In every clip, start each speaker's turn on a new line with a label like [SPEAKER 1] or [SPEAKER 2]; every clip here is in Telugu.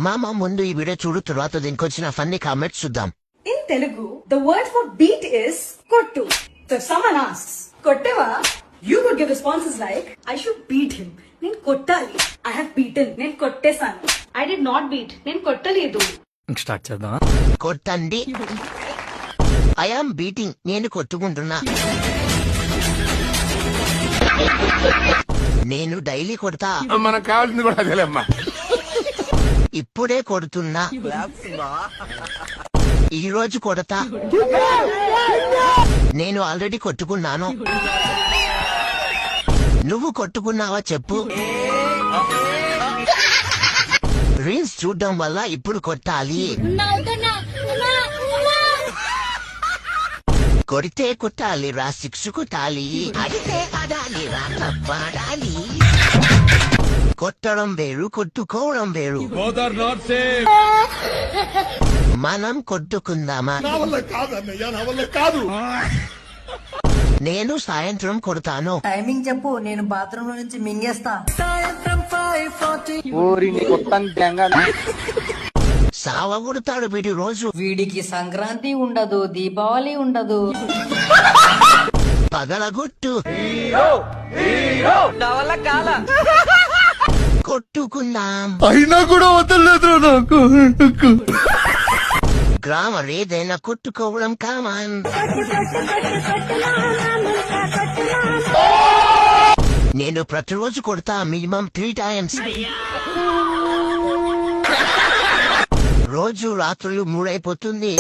[SPEAKER 1] మామ ముందు ఈ వీడియో చూడు, తర్వాత దీనికొచ్చిన ఫన్నీ కామెంట్స్ చూద్దాం.
[SPEAKER 2] In Telugu, the word for beat is kottu. So if someone asks, kotteva, you could give responses like, I should beat him. Nen kottali. I have beaten. Nen kottesanu. I did not beat. Nen kottaledu.
[SPEAKER 3] Start చేద్దాం.
[SPEAKER 1] కొట్టండి. I am beating. నేను కొట్టుకుంటున్నా. నేను డైలీ కొడతా.
[SPEAKER 4] మనకు కావాల్సింది కూడా అదేలేమ్మా.
[SPEAKER 1] ఇప్పుడే కొడుతున్నా. ఈ రోజు కొడతా. నేను ఆల్రెడీ కొట్టుకున్నాను. నువ్వు కొట్టుకున్నావా చెప్పు. రీల్స్ చూడడం వల్ల ఇప్పుడు కొట్టాలి. కొడితే కొట్టాలి రా, సిక్స్ కొట్టాలి. అడితే అడాలి రా, తప్పాడాలి. కొట్టడం వేరు, కొట్టుకోవడం వేరు. మనం కొట్టుకుందామా? నేను సాయంత్రం కొడతాను.
[SPEAKER 5] టైమింగ్ చెప్పు, నేను బాత్రూమ్ లో నుంచి మింగేస్తా.
[SPEAKER 1] సావ కొడతాడు వీడి రోజు.
[SPEAKER 5] వీడికి సంక్రాంతి ఉండదు, దీపావళి ఉండదు.
[SPEAKER 1] పగలగొట్టు. కొట్టుకుందాం.
[SPEAKER 4] అయినా కూడా వదలలేదు నాకు.
[SPEAKER 1] గ్రామర్ ఏదైనా కొట్టుకోవడం కామన్. నేను ప్రతిరోజు కొడతా, మినిమం 3 times. రోజు రాత్రులు 3 అయిపోతుంది.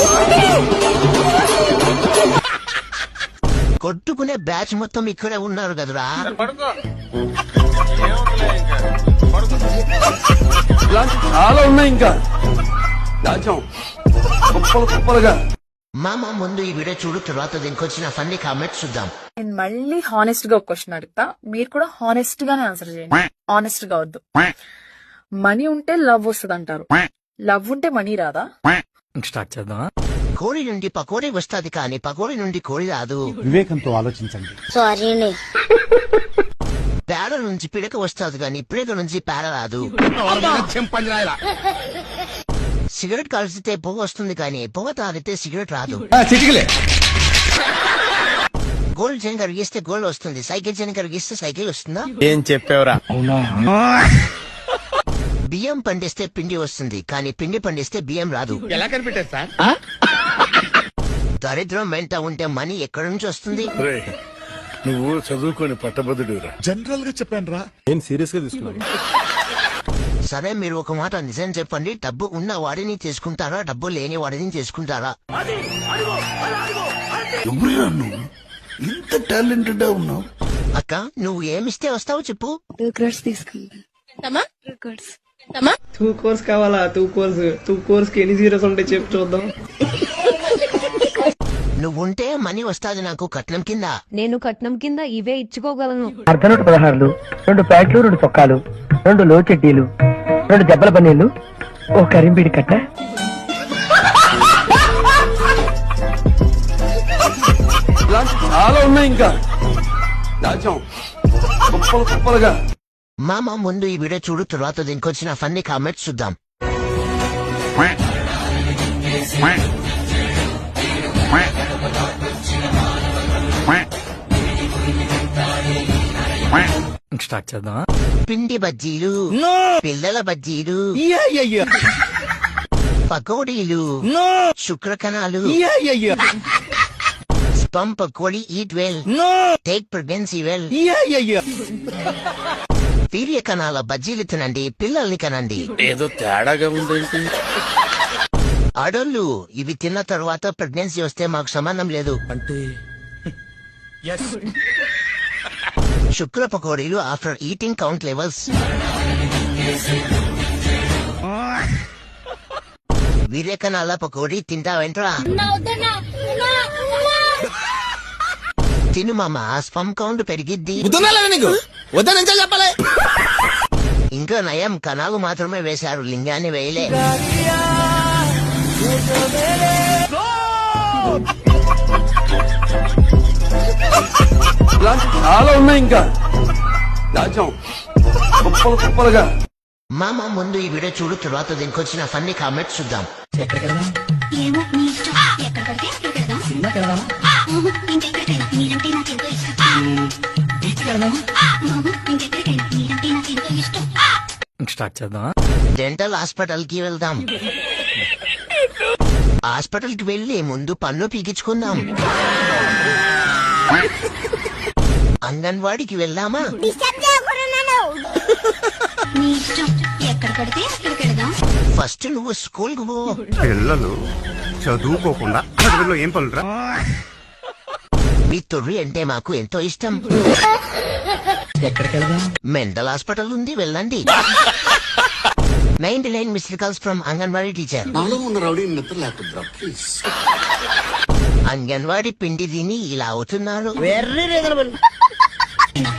[SPEAKER 1] కొట్టుకునే బ్యాచ్ మొత్తం ఇక్కడే ఉన్నారు కదరా.
[SPEAKER 4] చాలా ఉన్నాయి ఇంకా.
[SPEAKER 1] మామ ముందు ఈ వీడియో చూడు, తర్వాత దీనికొచ్చిన ఫన్నీ కామెంట్స్ చూద్దాం.
[SPEAKER 6] నేను మళ్ళీ హానెస్ట్ గా ఒక క్వశ్చన్ అడుగుతా, మీరు కూడా హానెస్ట్ గానే ఆన్సర్ చేయండి. ఆనెస్ట్ గా వద్దు. మనీ ఉంటే లవ్ వస్తుంది అంటారు, లవ్ ఉంటే మనీ రాదా?
[SPEAKER 3] స్టార్ట్ చేద్దాం.
[SPEAKER 1] కోడి నుండి పకోడీ వస్తుంది, కానీ పకోడీ నుండి కోడి రాదు.
[SPEAKER 7] వివేకంతో ఆలోచించండి.
[SPEAKER 1] పేడ నుంచి పిడక వస్తుంది, కానీ పిడక నుంచి పేడ రాదు. సిగరెట్ కలిసితే పొగ వస్తుంది, కానీ పొగ తాగితే సిగరెట్ రాదు. గోల్డ్ చైన్ కరిగిస్తే గోల్డ్ వస్తుంది, సైకిల్ చైన్ కరిగిస్తే సైకిల్ వస్తుందా?
[SPEAKER 4] ఏం చెప్పావురా?
[SPEAKER 1] బియ్యం పండిస్తే పిండి వస్తుంది, కానీ పిండి పండిస్తే బియ్యం రాదు.
[SPEAKER 4] ఎలా కనిపెట్టారు సార్?
[SPEAKER 1] దరిద్రం వెంట ఉంటే మనీ ఎక్కడి నుంచి వస్తుంది?
[SPEAKER 4] నువ్వు చదువుకొని పట్టభద్రుడురా.
[SPEAKER 7] జనరల్ గా చెప్పాను రా. నేను సీరియస్ గా తీసుకున్నాను.
[SPEAKER 1] సరే, మీరు ఒక మాట నిజం చెప్పండి. డబ్బు ఉన్న వాడిని చేసుకుంటారా, డబ్బు లేని వాడిని చేసుకుంటారా?
[SPEAKER 4] ఎవరురా నువ్వు? ఇంత టాలెంటెడ్ ఉన్నావు.
[SPEAKER 1] అక్క, నువ్వు ఏమిస్తే వస్తావు చెప్పు.
[SPEAKER 8] 2 crores తీసుకుంటా. 2 crores.
[SPEAKER 9] 2 crores కావాలా? 2 crores. 2 crores కి ఎన్ని జీరోస్ ఉంటాయి చెప్పు చూద్దాం.
[SPEAKER 1] నువ్వుంటే మనీ వస్తాది నాకు కట్నం కింద.
[SPEAKER 8] నేను కట్నం కింద ఇవే ఇచ్చుకోగలను.
[SPEAKER 9] అర్ధనూట 16, 2 ప్యాంట్లు, 2 చొక్కాలు, 2 లో చెడ్డీలు, 2 దెబ్బల పన్నీళ్లు, ఓ కరింబీడి కట్ట. చాలా ఉన్నాయి ఇంకా.
[SPEAKER 1] మామ ముందు ఈ వీడియో చూడు, తర్వాత దీనికొచ్చిన ఫన్నీ కామెంట్స్ చూద్దాం.
[SPEAKER 3] స్టార్ట్ చేద్దాం.
[SPEAKER 1] పిండి బజ్జీలు, పిల్లల బజ్జీలు, పకోడీలు, శుక్రకణాలు, sperm pakodi, eat well, take pregnancy well. వీర్య కణాల బజ్జీలు తినండి, పిల్లల్ని కనండి.
[SPEAKER 4] ఏదో తేడాగా ఉందేంటి?
[SPEAKER 1] ఆడోళ్ళు ఇవి తిన్న తర్వాత ప్రెగ్నెన్సీ వస్తే మాకు సంబంధం లేదు
[SPEAKER 4] అంటే
[SPEAKER 1] శుక్ర పకోడీలు ఆఫ్టర్ ఈటింగ్ కౌంట్ లెవెల్స్. వీర్యకణాల పకోడీ తింటావేంట్రా? తిను మామ, స్పమ్ కౌంట్ పెరిగిద్ది.
[SPEAKER 4] చెప్పలే.
[SPEAKER 1] ఇంకా నయం, కణాలు మాత్రమే వేశారు, లింగాన్ని వేయలే.
[SPEAKER 4] చాలా ఉన్నాయి ఇంకా. కుప్పలుగా
[SPEAKER 1] మామ ముందు ఈ వీడియో చూడు, తర్వాత దీనికి వచ్చిన ఫన్నీ కామెంట్స్ చూద్దాం.
[SPEAKER 2] ఏమో నీ ఇష్టం. ఎక్కడికంటే ఎక్కడికి వెళ్దాం. సినిమాకి వెళ్దాం. ఇంకెక్కడికైనా మీరంటే నాకెంతో ఇష్టం. బీచ్కి వెళ్దాం. ఇంకెక్కడికైనా మీరంటే నాకెంతో ఇష్టం.
[SPEAKER 3] ఇంక స్టార్ట్ చేద్దామా?
[SPEAKER 1] డెంటల్ హాస్పిటల్ కి వెళ్దాం. హాస్పిటల్ కి వెళ్లి ముందు పన్ను పీకించుకుందాం. అంగన్వాడికి వెళ్దామా?
[SPEAKER 2] నీ ఇష్టం. ఎక్కడ పడితే అక్కడికి వెళ్దాం.
[SPEAKER 1] ఫస్ట్ నువ్వు స్కూల్ కు పో.
[SPEAKER 7] పిల్లలు చదువుకోకుండా చదువులో ఏం పనులురా?
[SPEAKER 1] మీ తొర్రి అంటే మాకు ఎంతో ఇష్టం.
[SPEAKER 9] ఎక్కడికి వెళ్దాం?
[SPEAKER 1] మెంటల్ హాస్పిటల్ ఉంది, వెళ్ళండి. 99 missed calls from anganwadi teacher.
[SPEAKER 4] నాలో ఉన్న రౌడీ నిద్ర లేకుండా ప్లీజ్.
[SPEAKER 1] అంగన్వాడీ పిండి తిని ఇలా అవుతున్నారు.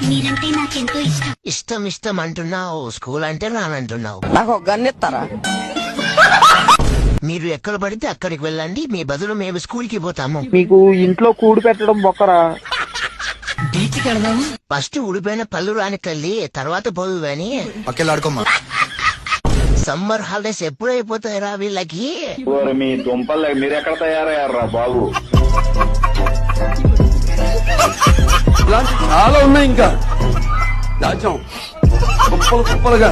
[SPEAKER 2] మీరంటే నాకెంతో ఇష్టం.
[SPEAKER 1] ఇష్టం ఇష్టం అంటున్నావు, స్కూల్ అంటే రానంటున్నావు.
[SPEAKER 5] నాకు ఒక గన్ ఇస్తారా?
[SPEAKER 1] మీరు ఎక్కడ పడితే అక్కడికి వెళ్ళండి, మీ బదులు మేము స్కూల్ కి పోతాము.
[SPEAKER 9] మీకు ఇంట్లో కూడు పెట్టడం బొక్కరా?
[SPEAKER 5] బీచ్కి వెళ్దాం.
[SPEAKER 1] ఫస్ట్ ఉడిపోయిన పళ్ళు రాని తల్లి, తర్వాత పోదు అని.
[SPEAKER 7] పక్కెళ్ళాడుకోమ్మా.
[SPEAKER 1] సమ్మర్ హాలిడేస్ ఎప్పుడు అయిపోతాయిరా వీళ్ళకి?
[SPEAKER 10] మీ దుంపలు మీరు ఎక్కడ తయారయ్యారా బాబు?
[SPEAKER 4] ఇలాంటి చాలా ఉన్నాయి ఇంకా దాచాం కుప్పలుగా